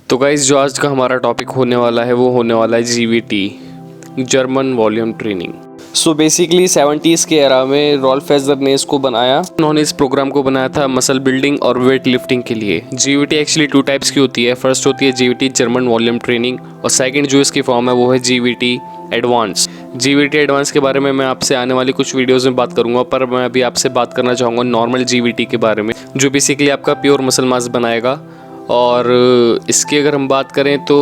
तो गाइस जो आज का हमारा टॉपिक होने वाला है वो होने वाला है GVT, German volume training. So basically 70s के एरा में रॉल्फ एजर ने इसको बनाया। उन्होंने इस प्रोग्राम को बनाया था मसल बिल्डिंग और वेट लिफ्टिंग के लिए। जीवीटी एक्चुअली 2 टाइप्स की होती है। फर्स्ट होती है जीवीटी जर्मन वॉल्यूम ट्रेनिंग और सेकंड जो इसकी फॉर्म है वो है जीवीटी एडवांस। जीवीटी एडवांस के बारे में मैं आपसे आने वाली कुछ वीडियोस में बात करूंगा, पर मैं अभी आपसे बात करना चाहूँगा नॉर्मल जीवीटी के बारे में, जो बेसिकली आपका प्योर मसल मास बनाएगा। और इसकी अगर हम बात करें तो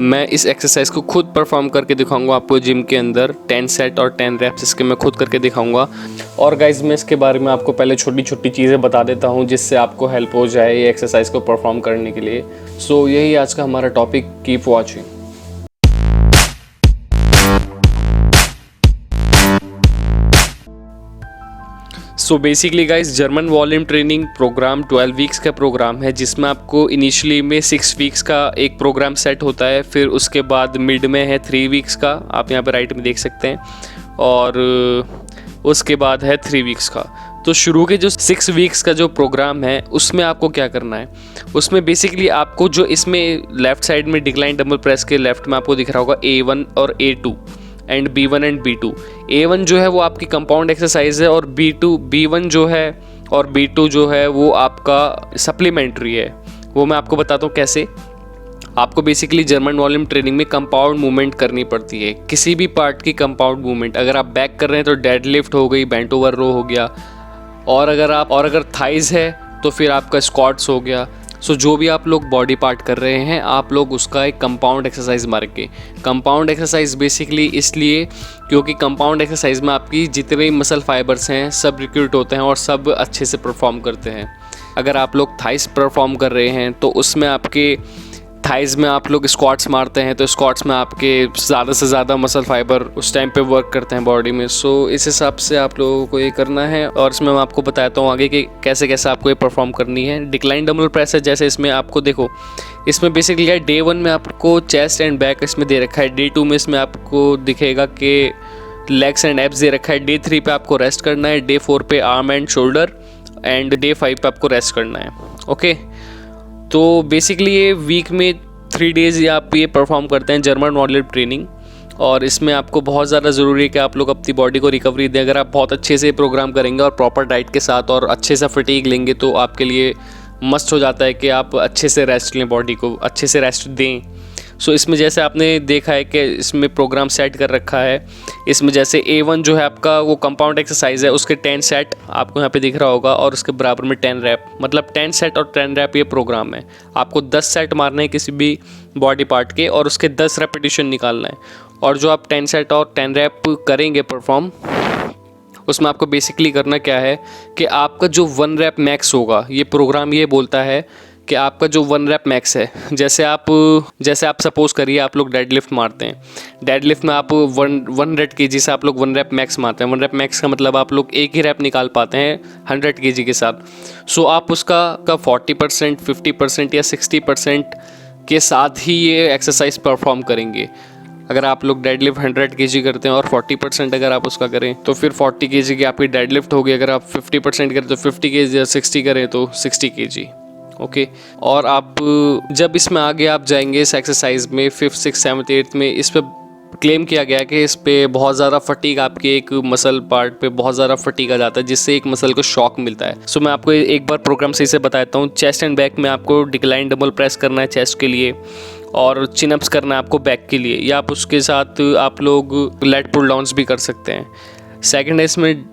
मैं इस एक्सरसाइज को खुद परफॉर्म करके दिखाऊंगा आपको जिम के अंदर। 10 सेट और 10 रैप्स इसके मैं खुद करके दिखाऊंगा। और गाइज मैं इसके बारे में आपको पहले छोटी छोटी चीज़ें बता देता हूं जिससे आपको हेल्प हो जाए ये एक्सरसाइज को परफॉर्म करने के लिए। सो यही आज का हमारा topic. Keep watching. So basically guys German volume training programme 12 weeks का प्रोग्राम है, जिसमें आपको इनिशियली में 6 वीक्स का एक प्रोग्राम सेट होता है, फिर उसके बाद मिड में है 3 वीक्स का, आप यहाँ पे राइट में देख सकते हैं, और उसके बाद है 3 वीक्स का। तो शुरू के जो 6 वीक्स का जो प्रोग्राम है उसमें आपको क्या करना है, उसमें बेसिकली आपको जो इसमें लेफ्ट साइड में डिक्लाइन डंबल प्रेस के लेफ्ट में आपको दिख रहा होगा A1 और A2 and B1 and B2। A1 जो है वो आपकी कंपाउंड एक्सरसाइज है और B1 जो है और B2 जो है वो आपका सप्लीमेंट्री है। वो मैं आपको बताता हूँ कैसे। आपको बेसिकली जर्मन वॉल्यूम ट्रेनिंग में कंपाउंड मूवमेंट करनी पड़ती है, किसी भी पार्ट की कंपाउंड मूवमेंट। अगर आप बैक कर रहे हैं तो डेड लिफ्ट हो गई, बेंट ओवर रो हो गया, और अगर थाइज है तो फिर आपका स्क्वाट्स हो गया। सो जो भी आप लोग बॉडी पार्ट कर रहे हैं आप लोग उसका एक कंपाउंड एक्सरसाइज मार के। कंपाउंड एक्सरसाइज बेसिकली इसलिए क्योंकि कंपाउंड एक्सरसाइज में आपकी जितने भी मसल फाइबर्स हैं सब रिक्रूट होते हैं और सब अच्छे से परफॉर्म करते हैं। अगर आप लोग थाइस परफॉर्म कर रहे हैं तो उसमें आपके थाइज में आप लोग स्क्वाट्स मारते हैं तो स्क्वाट्स में आपके ज़्यादा से ज़्यादा मसल फाइबर उस टाइम पे वर्क करते हैं बॉडी में। सो इस हिसाब से आप लोगों को ये करना है, और इसमें मैं आपको बताता हूँ आगे कि कैसे कैसे आपको ये परफॉर्म करनी है। डिक्लाइन डंबल प्रेस है, जैसे इसमें आपको देखो, इसमें बेसिकली है डे 1 में आपको चेस्ट एंड बैक इसमें दे रखा है, डे 2 में इसमें आपको दिखेगा कि लेग्स एंड एब्स दे रखा है, डे 3 पे आपको रेस्ट करना है, डे 4 पे arm and shoulder, and day 5 पे आपको रेस्ट करना है। ओके, तो बेसिकली ये वीक में 3 डेज़ आप ये परफॉर्म करते हैं जर्मन वॉल्यूम ट्रेनिंग। और इसमें आपको बहुत ज़्यादा ज़रूरी है कि आप लोग अपनी बॉडी को रिकवरी दें। अगर आप बहुत अच्छे से प्रोग्राम करेंगे और प्रॉपर डाइट के साथ और अच्छे से फटीग लेंगे तो आपके लिए मस्ट हो जाता है कि आप अच्छे से रेस्ट लें, बॉडी को अच्छे से रेस्ट दें। सो इसमें जैसे आपने देखा है कि इसमें प्रोग्राम सेट कर रखा है। इसमें जैसे A1 जो है आपका वो कंपाउंड एक्सरसाइज है, उसके 10 सेट आपको यहाँ पे दिख रहा होगा और उसके बराबर में 10 रैप, मतलब 10 सेट और 10 रैप ये प्रोग्राम है। आपको 10 सेट मारने हैं किसी भी बॉडी पार्ट के और उसके 10 रेपिटेशन निकालना है। और जो आप 10 सेट और 10 रैप करेंगे परफॉर्म, उसमें आपको बेसिकली करना क्या है कि आपका जो 1 रैप मैक्स होगा, ये प्रोग्राम ये बोलता है कि आपका जो 1 रैप मैक्स है, जैसे आप सपोज करिए आप लोग डेड लिफ्ट मारते हैं, डेड लिफ्ट में आप 100 kg से आप लोग 1 रैप मैक्स मारते हैं। 1 रैप मैक्स का मतलब आप लोग एक ही रैप निकाल पाते हैं 100 kg के साथ। सो आप उसका 40%, 50% या 60% के साथ ही ये एक्सरसाइज परफॉर्म करेंगे। अगर आप लोग डेड लिफ्ट 100 kg करते हैं और 40% अगर आप उसका करें तो फिर 40 kg की आपकी डेड लिफ्ट होगी। अगर आप 50% करें तो 50 kg या 60 करें तो 60 kg। ओके, और आप जब इसमें आगे आप जाएंगे इस एक्सरसाइज में 5th, 6th, 7th, 8th में, इस पर क्लेम किया गया कि इस पे बहुत ज़्यादा फटीग, आपके एक मसल पार्ट पे बहुत ज़्यादा फटीग आ जाता है जिससे एक मसल को शॉक मिलता है। सो मैं आपको एक बार प्रोग्राम सही से बताता हूँ। चेस्ट एंड बैक में आपको डिक्लाइन डंबल प्रेस करना है चेस्ट के लिए, और चिन अप्स करना है आपको बैक के लिए, या आप उसके साथ आप लोग लेट पुल डाउन्स भी कर सकते हैं। सेकेंड है इसमें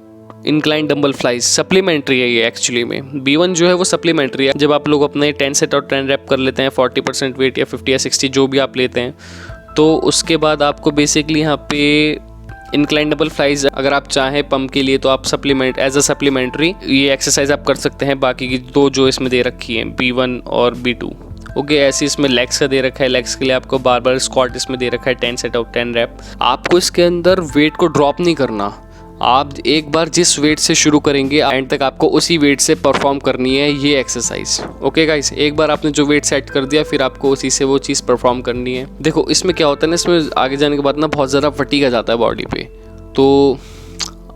इंक्लाइन डंबल फ्लाइज, सप्लीमेंट्री है ये एक्चुअली में। B1 जो है वो सप्लीमेंट्री है। जब आप लोग अपने 10 सेट और 10 रैप कर लेते हैं 40% वेट या 50 या 60 जो भी आप लेते हैं, तो उसके बाद आपको बेसिकली यहाँ पे इंक्लाइन डंबल फ्लाइज अगर आप चाहें पम्प के लिए तो आप सप्लीमेंट एज अ सप्लीमेंट्री ये एक्सरसाइज आप कर सकते हैं। बाकी की 2 जो इसमें दे रखी हैं B1 और B2। ओके, ऐसे इसमें लेग्स का दे रखा है। लेग्स के लिए आपको बार स्क्वाट इसमें दे रखा है 10 सेट और 10 रैप। आपको इसके अंदर वेट को ड्रॉप नहीं करना। आप एक बार जिस वेट से शुरू करेंगे एंड तक आपको उसी वेट से परफॉर्म करनी है ये एक्सरसाइज। ओके गाइस, एक बार आपने जो वेट सेट कर दिया फिर आपको उसी से वो चीज़ परफॉर्म करनी है। देखो इसमें क्या होता है ना, इसमें आगे जाने के बाद ना बहुत ज़्यादा फटीग आ जाता है बॉडी पे। तो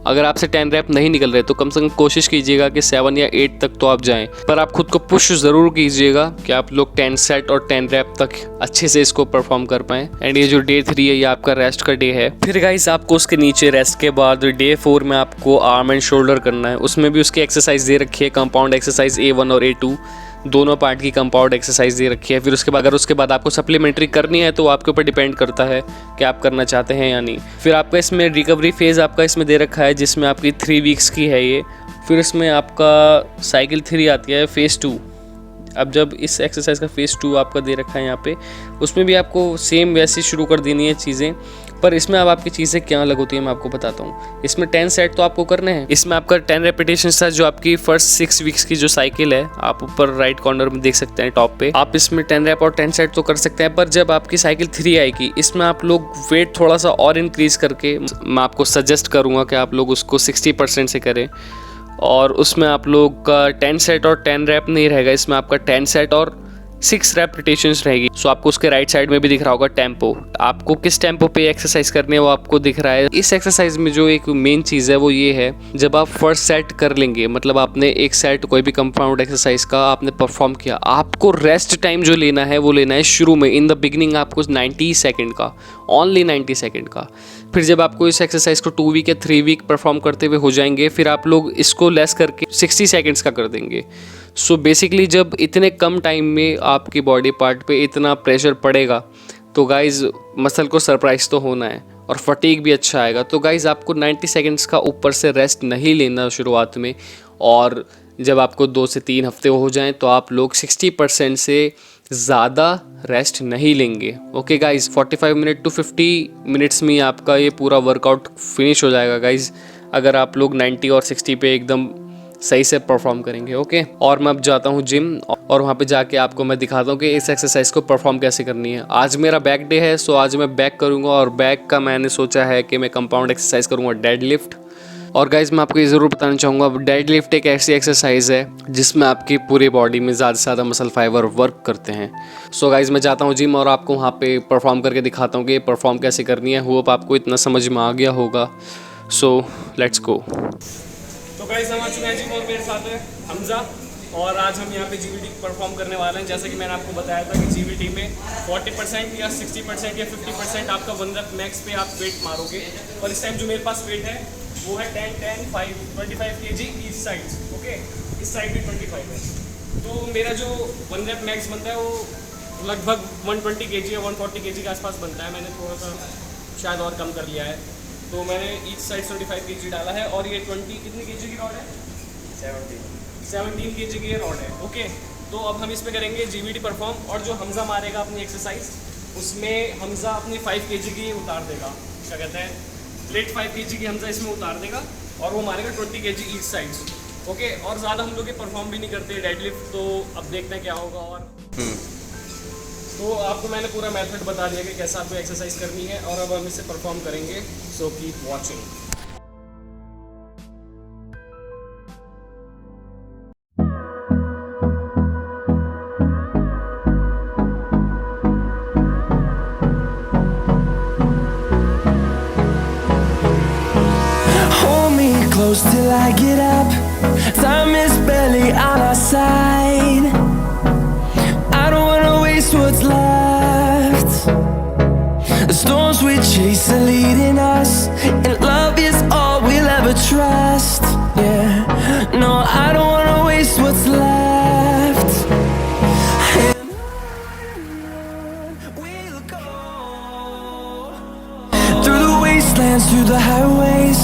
अगर आपसे 10 रैप नहीं निकल रहे तो कम से कम कोशिश कीजिएगा कि 7 या 8 तक तो आप जाएं, पर आप खुद को पुश ज़रूर कीजिएगा कि आप लोग 10 सेट और 10 रैप तक अच्छे से इसको परफॉर्म कर पाएँ। एंड ये जो डे 3 है ये आपका रेस्ट का डे है। फिर गाइस आपको उसके नीचे रेस्ट के बाद डे 4 में आपको आर्म एंड शोल्डर करना है। उसमें भी उसकी एक्सरसाइज दे रखी है, कंपाउंड एक्सरसाइज A1 और A2 दोनों पार्ट की कंपाउंड एक्सरसाइज दे रखी है। फिर उसके बाद अगर उसके बाद आपको सप्लीमेंट्री करनी है तो आपके ऊपर डिपेंड करता है कि आप करना चाहते हैं या नहीं। फिर आपका इसमें रिकवरी फेज़ आपका इसमें दे रखा है जिसमें आपकी 3 वीक्स की है ये। फिर इसमें आपका साइकिल 3 आती है फेज़ 2। अब जब इस एक्सरसाइज का फेज़ 2 आपका दे रखा है यहाँ पे, उसमें भी आपको सेम वैसे शुरू कर देनी है चीज़ें, पर इसमें अब आपकी चीज़ें क्या अलग होती है मैं आपको बताता हूँ। इसमें 10 सेट तो आपको करने हैं। इसमें आपका 10 रेपिटेशन था जो आपकी फर्स्ट 6 वीक्स की जो साइकिल है, आप ऊपर राइट कॉर्नर में देख सकते हैं टॉप पे, आप इसमें 10 रैप और 10 सेट तो कर सकते हैं। पर जब आपकी साइकिल 3 आएगी इसमें आप लोग वेट थोड़ा सा और इंक्रीज करके, मैं आपको सजेस्ट करूँगा कि आप लोग उसको 60% से करें। और उसमें आप लोग का 10 सेट और 10 रैप नहीं रहेगा, इसमें आपका 10 सेट और 6 रेपिटेशंस रहेगी। सो आपको उसके राइट साइड में भी दिख रहा होगा टेम्पो, आपको किस टेम्पो पे एक्सरसाइज करनी है वो आपको दिख रहा है। इस एक्सरसाइज में जो एक मेन चीज़ है वो ये है, जब आप फर्स्ट सेट कर लेंगे, मतलब आपने एक सेट कोई भी कंपाउंड एक्सरसाइज का आपने परफॉर्म किया, आपको रेस्ट टाइम जो लेना है वो लेना है शुरू में, इन द बिगिनिंग आपको 90 सेकेंड का, ओनली 90 सेकेंड का। फिर जब आपको इस एक्सरसाइज को 2 वीक या 3 वीक परफॉर्म करते हुए हो जाएंगे, फिर आप लोग इसको लेस करके 60 सेकेंड्स का कर देंगे। सो बेसिकली जब इतने कम टाइम में आपकी बॉडी पार्ट पे इतना प्रेशर पड़ेगा तो गाइज मसल को सरप्राइज तो होना है और फटीग भी अच्छा आएगा। तो गाइज आपको 90 सेकेंड्स का ऊपर से रेस्ट नहीं लेना शुरुआत में, और जब आपको 2 से 3 हफ्ते हो जाएं तो आप लोग 60% से ज़्यादा रेस्ट नहीं लेंगे। Okay guys, 45 minute to 50 minutes में आपका ये पूरा वर्कआउट फिनिश हो जाएगा गाइज, अगर आप लोग 90 और 60 पे एकदम सही से परफॉर्म करेंगे। ओके, और मैं अब जाता हूँ जिम और वहाँ पे जाके आपको मैं दिखाता हूँ कि इस एक्सरसाइज को परफॉर्म कैसे करनी है। आज मेरा बैक डे है, सो आज मैं बैक करूँगा और बैक का मैंने सोचा है कि मैं कंपाउंड एक्सरसाइज करूँगा डेड लिफ्ट। और गाइज मैं आपको ये ज़रूर बताना चाहूँगा, डेड लिफ्ट एक ऐसी एक्सरसाइज है जिसमें आपकी पूरी बॉडी में ज़्यादा से ज़्यादा मसल फाइबर वर्क करते हैं। सो गाइज मैं जाता हूँ जिम और आपको वहाँ पे परफॉर्म करके दिखाता हूँ कि परफॉर्म कैसे करनी है। होप आपको इतना समझ में आ गया होगा। So let's go. तो गाइस हम आ चुके हैं जिम और मेरे साथ है हमजा, और आज हम यहाँ पे जीवीटी परफॉर्म करने वाले हैं। जैसा कि मैंने आपको बताया था कि जीवीटी में 40% या 60% या 50% आपका 1 रैप मैक्स पे आप वेट मारोगे। और इस टाइम जो मेरे पास वेट है वो है 10, 10, 5, 25 kg ईच साइड। ओके, इस साइड भी 25 है। तो मेरा जो 1 रैप मैक्स बनता है वो लगभग 120 kg या 140 kg के आसपास बनता है। मैंने थोड़ा सा शायद और कम कर लिया है, तो मैंने ईच साइड 75 kg डाला है। और ये 20 कितनी kg की रॉड है? 17 kg की रॉड है। ओके, तो अब हम इस पे करेंगे जीवीटी परफॉर्म, और जो हमजा मारेगा अपनी एक्सरसाइज उसमें हमजा अपनी 5 kg की उतार देगा, क्या कहते हैं प्लेट 5 kg की हमजा इसमें उतार देगा और वो मारेगा 20 kg ईच साइड। ओके, और ज़्यादा हम लोग ये परफॉर्म भी नहीं करते डेडलिफ्ट, तो अब देखते हैं क्या होगा। और तो आपको मैंने पूरा मेथड बता दिया कि कैसा आपको एक्सरसाइज करनी है, और अब हम इसे परफॉर्म करेंगे। So keep watching. Hold me close till I get up. Time is barely on our side. I don't wanna waste what's left. The storms we chase are leading us, and love is all we'll ever trust. Yeah, no, I don't wanna waste what's left. And on we'll go, through the wastelands, through the highways,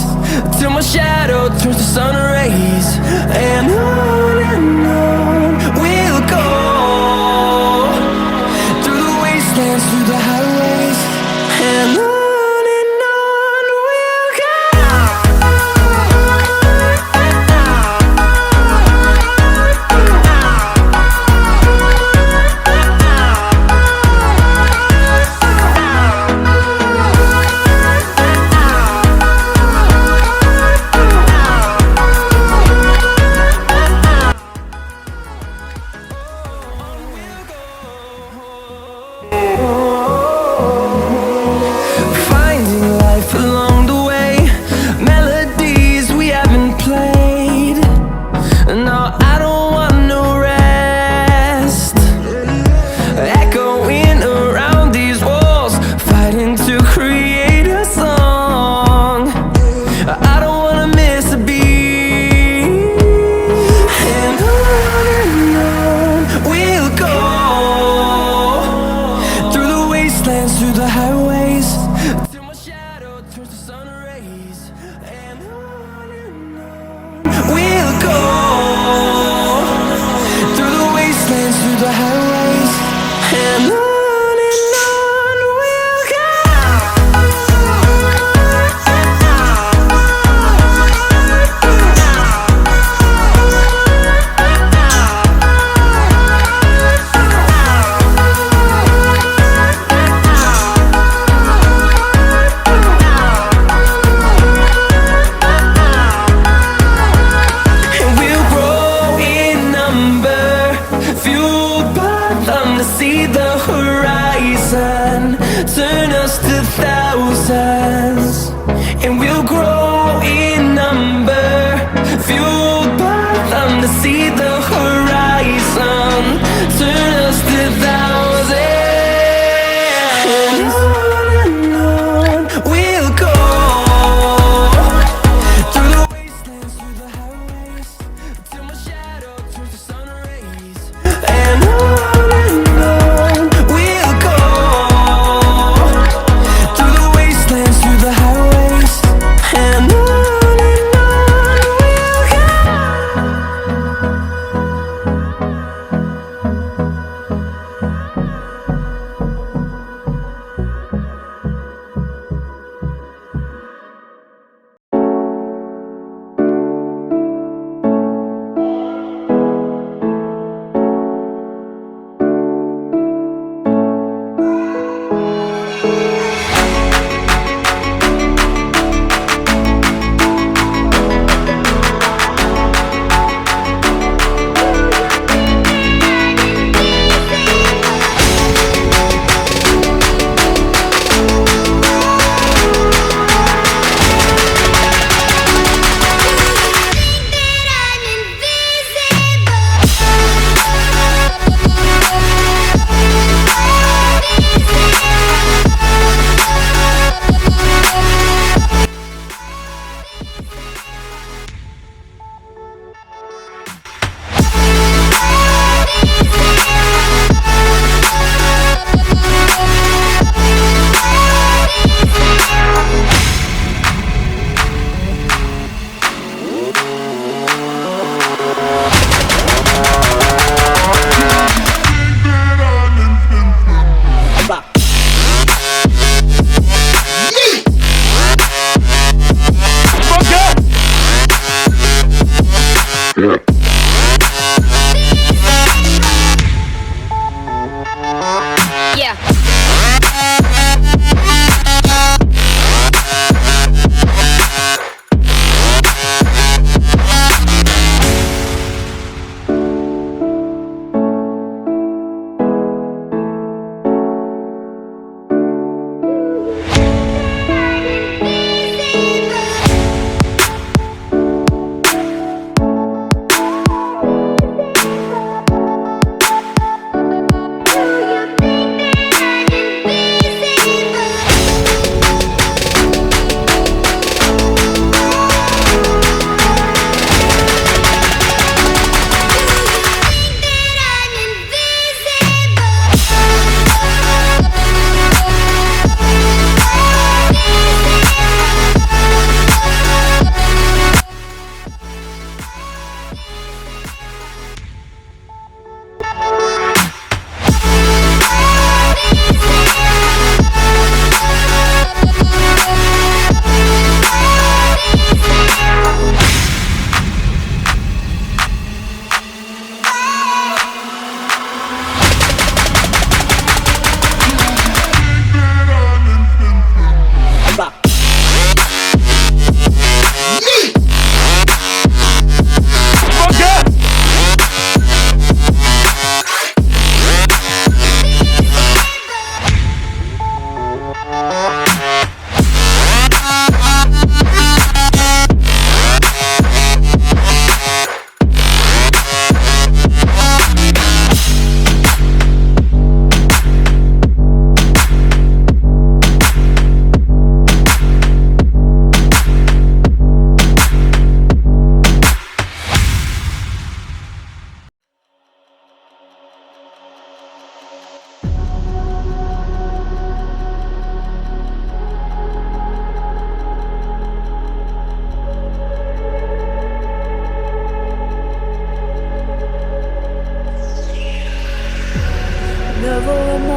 till my shadow turns to sun rays. And on we'll go, through the wastelands, through the highways, and on we'll go. through the highways till my shadow turns to sun rays, and on we'll go through the wastelands, through the highways, and on we'll go.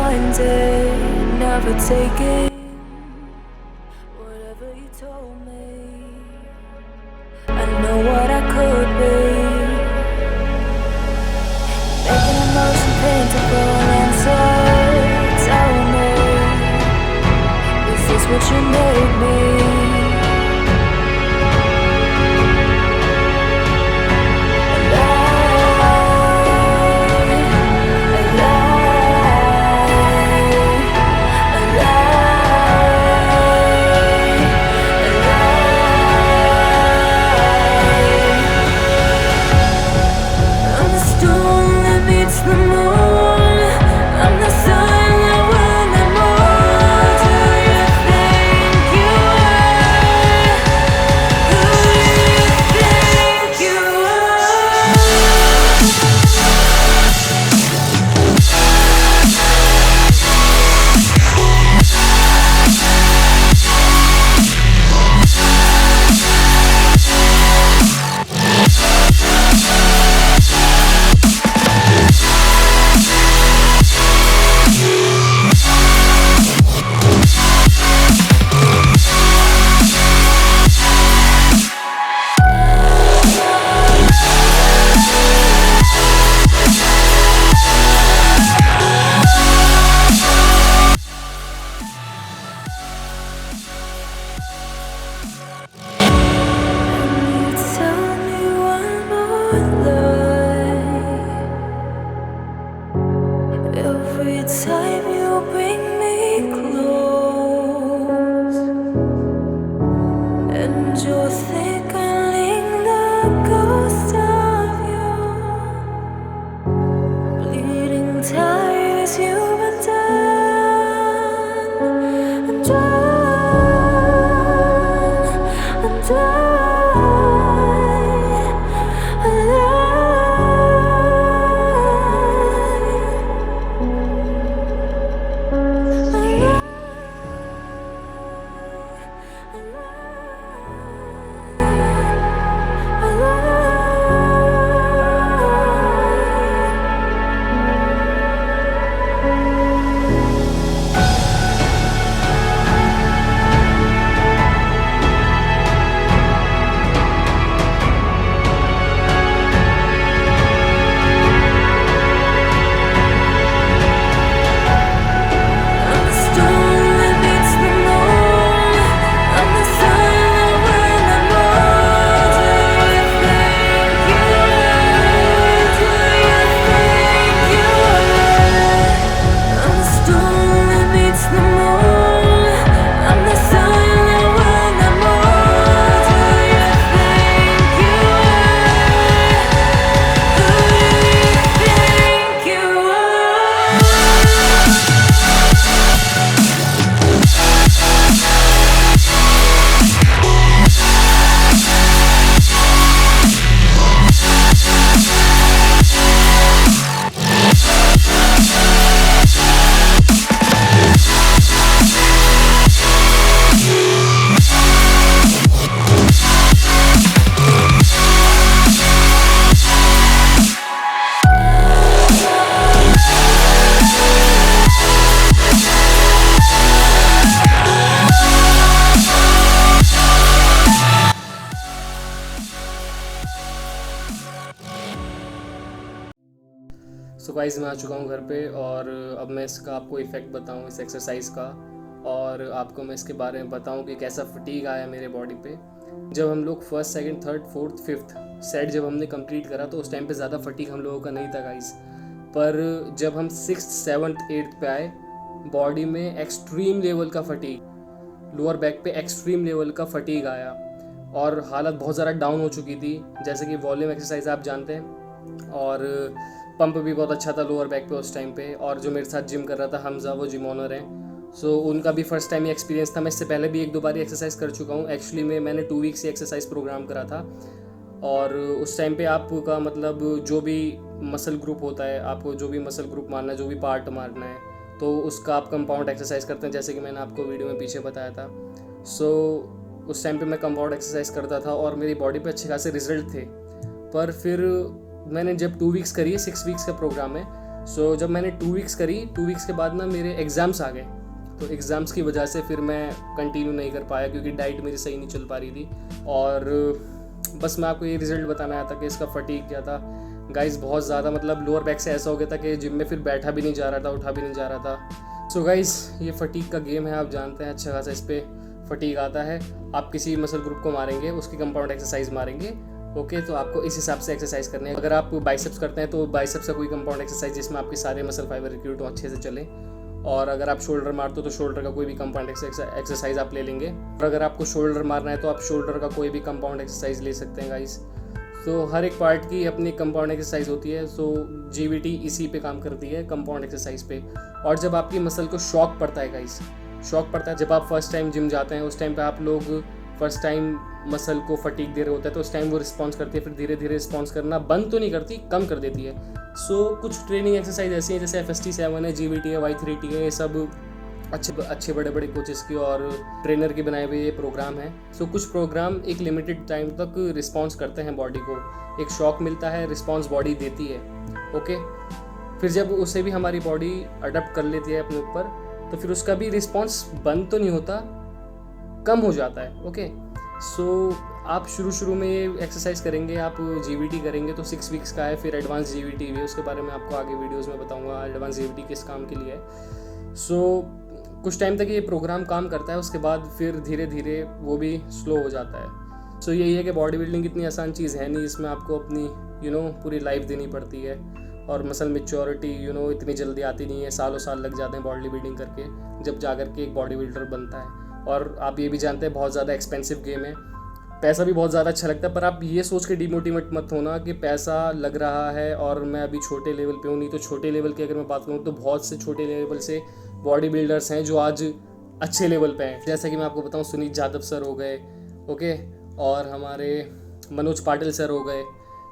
blinded, never taking whatever you told me. I know what I could be, making emotion paintable and so tell me, is this what you made me? Every time you bring me close, and you're thickening the ghost of you, bleeding tires you've undone. I'm done, I'm done. So guys मैं आ चुका हूँ घर पे और अब मैं इसका आपको इफ़ेक्ट बताऊँ इस एक्सरसाइज का, और आपको मैं इसके बारे में बताऊँ कि कैसा फटीग आया मेरे बॉडी पे। जब हम लोग first second third fourth fifth set जब हमने कंप्लीट करा तो उस टाइम पे ज़्यादा फटीग हम लोगों का नहीं था गाइस, पर जब हम सिक्स्थ सेवन्थ एट्थ पे आए बॉडी में एक्सट्रीम लेवल का फटीग, लोअर बैक पे एक्सट्रीम लेवल का फटीग आया और हालत बहुत ज़्यादा डाउन हो चुकी थी। जैसे कि वॉल्यूम एक्सरसाइज आप जानते हैं, और पंप भी बहुत अच्छा था लोअर बैक पे उस टाइम पे। और जो मेरे साथ जिम कर रहा था हमज़ा, वो जिम ऑनर हैं, सो उनका भी फर्स्ट टाइम ही एक्सपीरियंस था। मैं इससे पहले भी एक दो बार एक्सरसाइज कर चुका हूँ। एक्चुअली में मैंने 2 वीक्स ही एक्सरसाइज प्रोग्राम करा था, और उस टाइम पे आपका मतलब जो भी मसल ग्रुप होता है, आपको जो भी मसल ग्रुप मारना है, जो भी पार्ट मारना है, तो उसका आप कंपाउंड एक्सरसाइज करते हैं, जैसे कि मैंने आपको वीडियो में पीछे बताया था। सो उस टाइम पे मैं कंपाउंड एक्सरसाइज करता था और मेरी बॉडी पे अच्छे खासे रिजल्ट थे। पर फिर मैंने जब 2 वीक्स करी है, 6 वीक्स का प्रोग्राम है, सो जब मैंने 2 वीक्स करी, 2 वीक्स के बाद ना मेरे एग्ज़ाम्स आ गए, तो एग्ज़ाम्स की वजह से फिर मैं कंटिन्यू नहीं कर पाया क्योंकि डाइट मेरी सही नहीं चल पा रही थी। और बस मैं आपको ये रिज़ल्ट बताना आया था कि इसका फटीग क्या था गाइज़, बहुत ज़्यादा, मतलब लोअर बैक से ऐसा हो गया था कि जिम में फिर बैठा भी नहीं जा रहा था, उठा भी नहीं जा रहा था। सो गाइज़ ये फटीग का गेम है, आप जानते हैं, अच्छा खासा इस पर फटीग आता है। आप किसी मसल ग्रुप को मारेंगे, उसकी कंपाउंड एक्सरसाइज मारेंगे, ओके, तो आपको इस हिसाब से एक्सरसाइज करनी है। अगर आप बाइसेप्स करते हैं तो बाइसेप्स का कोई कंपाउंड एक्सरसाइज जिसमें आपके सारे मसल फाइबर रिक्रूट हो, अच्छे से चले। और अगर आप शोल्डर मारते हो तो शोल्डर का कोई भी कंपाउंड एक्सरसाइज आप ले लेंगे। और अगर आपको शोल्डर मारना है तो आप शोल्डर का कोई भी कंपाउंड एक्सरसाइज ले सकते हैं गाइस। तो हर एक पार्ट की अपनी कंपाउंड एक्सरसाइज होती है। सो जीवीटी इसी पे काम करती है, कंपाउंड एक्सरसाइज पे। और जब आपकी मसल को शॉक पड़ता है गाइस, शॉक पड़ता है, जब आप फर्स्ट टाइम जिम जाते हैं उस टाइम पे आप लोग फर्स्ट टाइम मसल को फटीग दे रहे होते हैं, तो उस टाइम वो रिस्पॉन्स करती है, फिर धीरे धीरे रिस्पॉन्स करना बंद तो नहीं करती, कम कर देती है। सो कुछ ट्रेनिंग एक्सरसाइज ऐसी हैं जैसे FST7 है, GVT है, Y3T है, ये सब अच्छे बड़े बड़े कोचेस की और ट्रेनर के बनाए हुए ये प्रोग्राम है। सो कुछ प्रोग्राम एक लिमिटेड टाइम तक रिस्पॉन्स करते हैं बॉडी को, एक शॉक मिलता है, रिस्पॉन्स बॉडी देती है, ओके। फिर जब उसे भी हमारी बॉडी अडप्ट कर लेती है अपने ऊपर, तो फिर उसका भी रिस्पॉन्स बंद तो नहीं होता, कम हो जाता है, ओके। सो आप शुरू में ये एक्सरसाइज करेंगे, आप GVT करेंगे तो 6 वीक्स का है, फिर एडवांस GVT भी है, उसके बारे में आपको आगे वीडियोस में बताऊंगा एडवांस GVT किस काम के लिए है। सो कुछ टाइम तक ये प्रोग्राम काम करता है, उसके बाद फिर धीरे धीरे वो भी स्लो हो जाता है। सो यही है कि बॉडी बिल्डिंग इतनी आसान चीज़ है नहीं, इसमें आपको अपनी पूरी लाइफ देनी पड़ती है। और मसल मैच्योरिटी इतनी जल्दी आती नहीं है, सालों साल लग जाते हैं बॉडी बिल्डिंग करके, जब जा कर के एक बॉडी बिल्डर बनता है। और आप ये भी जानते हैं बहुत ज़्यादा एक्सपेंसिव गेम है, पैसा भी बहुत ज़्यादा अच्छा लगता है, पर आप ये सोच के डिमोटिवेट मत होना कि पैसा लग रहा है और मैं अभी छोटे लेवल पे हूँ। नहीं तो छोटे लेवल की अगर मैं बात करूँ तो बहुत से छोटे लेवल से बॉडी बिल्डर्स हैं जो आज अच्छे लेवल पे हैं। जैसा कि मैं आपको बताऊँ, सुनीत यादव सर हो गए, ओके, और हमारे मनोज पाटिल सर हो गए।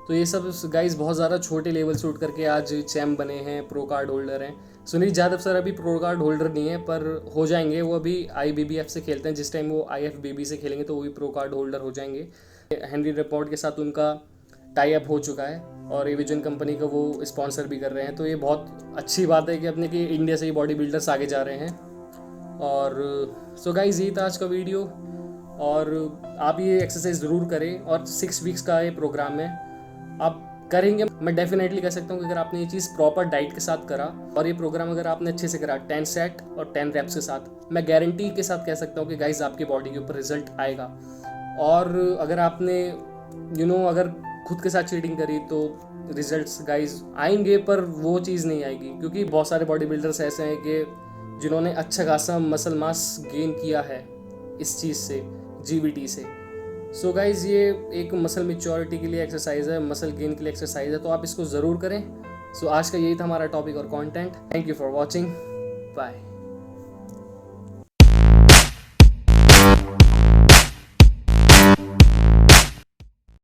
तो ये सब गाइस बहुत ज़्यादा छोटे लेवल से उठ करके आज चैम्प बने हैं, प्रो कार्ड होल्डर हैं। सुनीत यादव सर अभी प्रो कार्ड होल्डर नहीं है, पर हो जाएंगे। वो अभी IBBF से खेलते हैं, जिस टाइम वो IFBB से खेलेंगे तो वो भी प्रो कार्ड होल्डर हो जाएंगे। हेनरी रेपॉर्ट के साथ उनका टाई अप हो चुका है और एविजन कंपनी का वो स्पॉन्सर भी कर रहे हैं। तो ये बहुत अच्छी बात है कि अपने कि इंडिया से ही बॉडी बिल्डर्स आगे जा रहे हैं। और सो गाइस यही था आज का वीडियो, और आप ये एक्सरसाइज ज़रूर करें। और 6 वीक्स का ये प्रोग्राम है, आप करेंगे, मैं डेफिनेटली कह सकता हूँ कि अगर आपने ये चीज़ प्रॉपर डाइट के साथ करा और ये प्रोग्राम अगर आपने अच्छे से करा 10 सेट और 10 रेप्स के साथ, मैं गारंटी के साथ कह सकता हूँ कि गाइस आपकी बॉडी के ऊपर रिजल्ट आएगा। और अगर आपने अगर खुद के साथ चीटिंग करी तो रिजल्ट्स गाइस आएंगे, पर वो चीज़ नहीं आएगी, क्योंकि बहुत सारे बॉडी बिल्डर्स ऐसे हैं कि जिन्होंने अच्छा खासा मसल मास गेन किया है इस चीज़ से, GVT से। सो गाइज़ ये एक मसल मैच्योरिटी के लिए एक्सरसाइज है, मसल गेन के लिए एक्सरसाइज है, तो आप इसको ज़रूर करें। सो आज का यही था हमारा टॉपिक और content. Thank you for watching, bye.